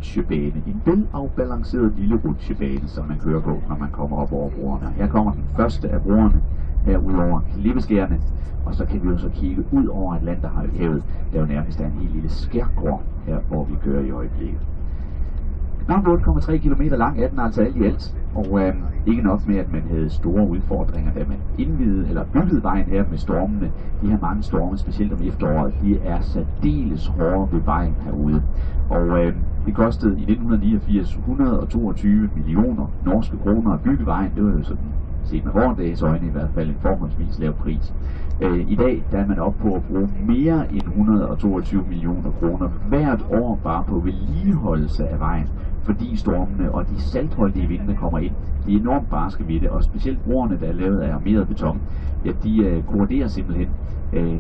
rutsjebane. En velafbalanceret lille rutsjebane, som man kører på, når man kommer op over broerne. Her kommer den første af broerne, her ud over klippeskærene, og så kan vi jo så kigge ud over Atlanterhavet, der jo nærmest er en helt lille skærgård her, hvor vi kører i øjeblikket. Knap 8,3 km lang er den altså alt i alt, og ikke nok med, at man havde store udfordringer, da man indvidede eller byggede vejen her med stormene. De her mange storme, specielt om efteråret, de er særdeles hårde ved vejen herude. Og det kostede i 1989 122 millioner norske kroner at bygge vejen. Det var jo sådan, set med vore dages øjne i hvert fald, en forholdsvis lav pris. I dag der er man oppe på at bruge mere end 122 millioner kroner hvert år bare på vedligeholdelse af vejen, fordi stormene og de saltholdige vinde, der kommer ind, de er enormt barske ved det, og specielt broerne, der er lavet af armeret beton, ja, de korroderer simpelthen.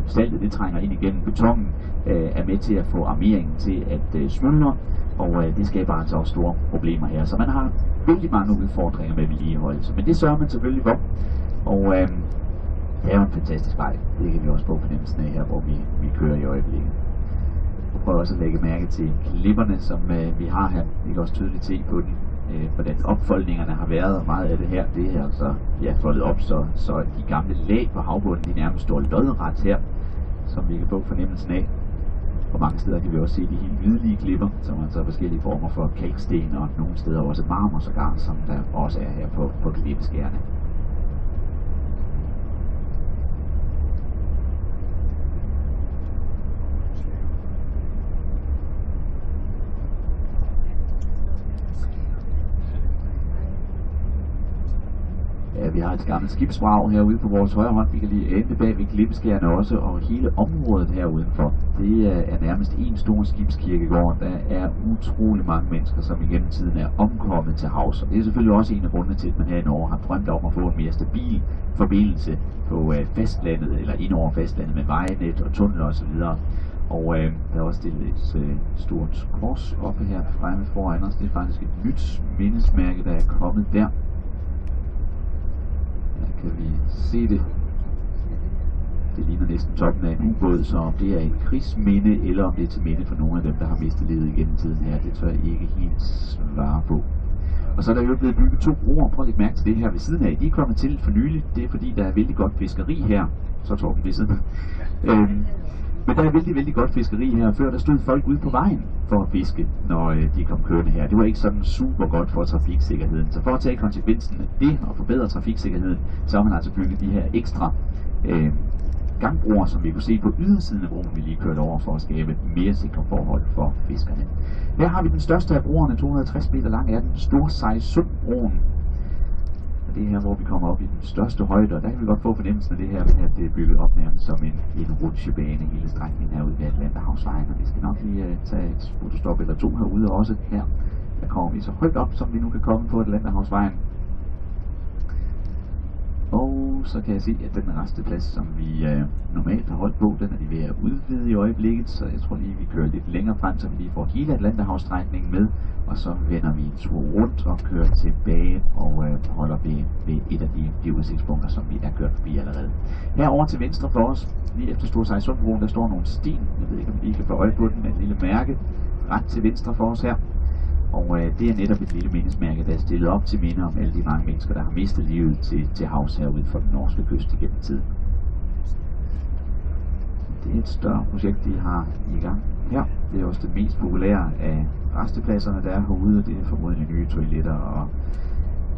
Saltet det trænger ind igennem betonen, er med til at få armeringen til at smuldre, og det skaber altså også store problemer her. Så man har vældig mange udfordringer med vedligeholdelse, men det sørger man selvfølgelig for, og det er jo en fantastisk vej. Det kan vi også få fornemmelsen af her, hvor vi kører i øjeblikket. Jeg prøver også at lægge mærke til klipperne, som vi har her. Vi kan også tydeligt se på den, hvordan opfoldningerne har været, og meget af det her, det er altså foldet op, så de gamle lag på havbunden, de nærmest står lodret her, som vi kan få fornemmelsen af. Og mange steder kan vi også se de helt hvidlige klipper, som altså er forskellige former for kalksten, og nogle steder også marmor sågar, som der også er her på klippeskærene. Ja, vi har et gammelt skibsvrag herude på vores højre hånd. Vi kan lige ende bag ved klippeskærene også, og hele området her udenfor, det er nærmest en stor skibskirkegård. Der er utrolig mange mennesker, som igennem tiden er omkommet til havs. Og det er selvfølgelig også en af grundene til, at man her i Norge har drømt om at få en mere stabil forbindelse på fastlandet, eller ind over fastlandet med vejnet og tunneler osv. Og der er også stillet et stort kors oppe her fremme foran os. Det er faktisk et nyt mindesmærke, der er kommet der. Kan vi se det? Det ligner næsten toppen af en ubåd, så om det er et krigsminde, eller om det er til minde for nogle af dem, der har mistet livet igennem tiden her, det tør jeg ikke helt svare på. Og så er der jo blevet bygget 2 broer. Prøv at lægge mærke til det her ved siden af. De er kommet til for nylig. Det er fordi, der er vældig godt fiskeri her. Så Torben ved siden. Men der er vældig godt fiskeri her. Før der stod folk ude på vejen for at fiske, når de kom kørende her. Det var ikke sådan super godt for trafiksikkerheden. Så for at tage konsekvensen af det og forbedre trafiksikkerheden, så har man altså bygget de her ekstra gangbroer, som vi kunne se på ydersiden af broen, vi lige kørte over for at skabe mere sikre forhold for fiskerne. Her har vi den største af broerne, 260 meter lang er den, Storsejsundbroen. Og det er her, hvor vi kommer op i den største højde, og der kan vi godt få fornemmelsen af det her, at det er bygget op nærmest som en rutsjebane, hele strækningen herude ved Atlanterhavsvejen. Og vi skal nok lige tage et fotostop eller 2 herude også her. Der kommer vi så højt op, som vi nu kan komme på Atlanterhavsvejen. Og så kan jeg se, at den resteplads, som vi normalt har holdt på, den er de ved at udvide i øjeblikket. Så jeg tror lige, vi kører lidt længere frem, så vi lige får hele Atlanterhavsstrækningen med. Og så vender vi en tur rundt og kører tilbage og holder ved et af de udsigtspunkter, som vi er kørt forbi allerede. Herovre til venstre for os, lige efter Storsejsundbroen, der står nogle sten. Jeg ved ikke, om I kan få øje på den, med et lille mærke ret til venstre for os her. Og det er netop et lille mindesmærke, der er stillet op til minde om alle de mange mennesker, der har mistet livet til havs herude for den norske kyst igennem tiden. Det er et større projekt, de har i gang her. Det er også det mest populære af restepladserne, der er herude. Det er formodentlig nye toiletter og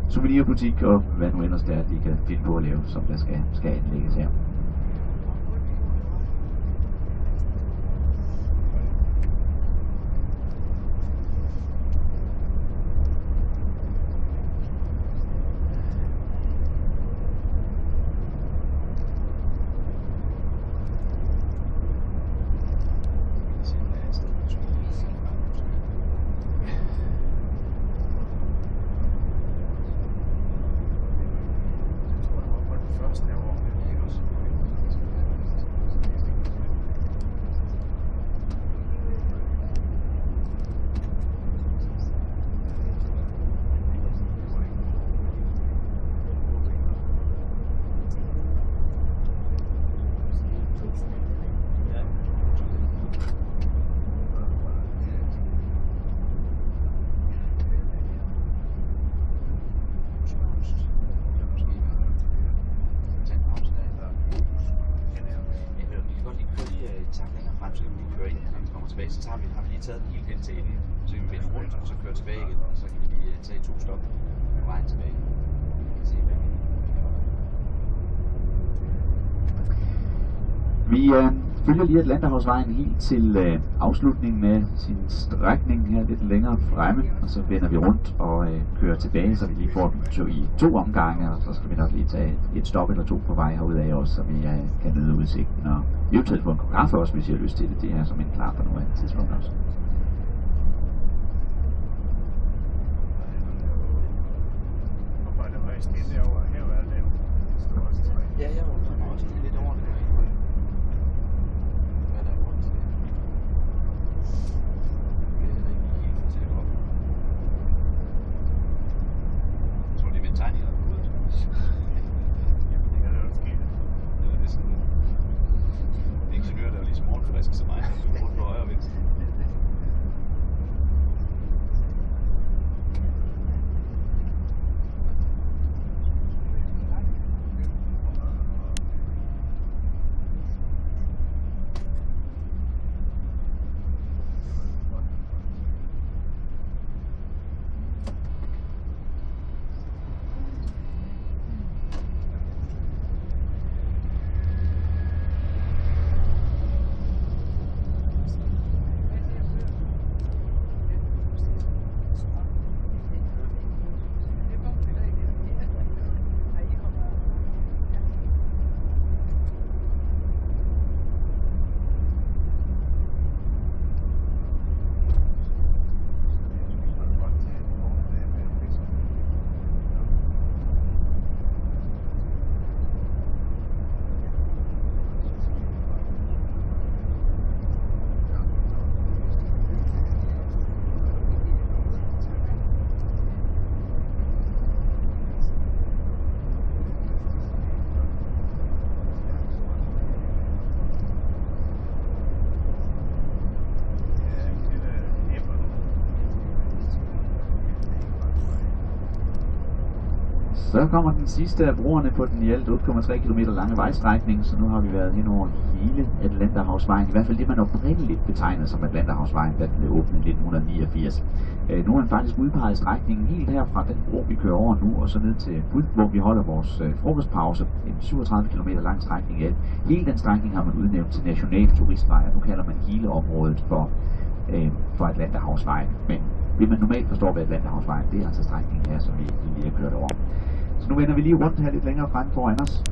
souvenirbutik og hvad nu ellers der de kan finde på at lave, som der skal anlægges her. hen til enden, så kan vi vende rundt og så køre tilbage igen, og så kan vi lige tage 2 stop på vejen tilbage. Vi følger lige Atlanterhavsvejen helt til afslutningen af sin strækning her lidt længere fremme, og så vender vi rundt og kører tilbage, så vi lige får den i 2 omgange, og så skal vi nok lige tage et stop eller 2 på vej herud af også, så vi kan nyde udsigten, og eventuelt få en kop kaffe også, hvis I har lyst til det. Det er som en klar på noget andet tidspunkt også. Ja, jeg undrer mig også lidt over det. Hvad der er grund til det. Det er ikke helt fortalt op. Jeg tror, det er med en tegning på hovedet. Jamen, det kan det også ske. Eller det er sådan en ingeniør, der er lige morgenfrisk som mig. Rundt på højre og venstre. Så kommer den sidste af broerne på den i alt 8,3 km lange vejstrækning, så nu har vi været hen over hele Atlanterhavsvejen, i hvert fald det man oprindeligt betegnede som Atlanterhavsvejen, da den blev åbnet i 1989. Nu er man faktisk udpeget strækningen helt her fra den bro, vi kører over nu, og så ned til Bud, hvor vi holder vores frokostpause, en 37 km lang strækning i alt. Hele den strækning har man udnævnt til national turistvej, og nu kalder man hele området for Atlanterhavsvejen. Men det man normalt forstår ved Atlanterhavsvejen, det er altså strækningen her, som vi lige har kørt over. Så nu vender vi lige rundt her lidt længere frem foran os.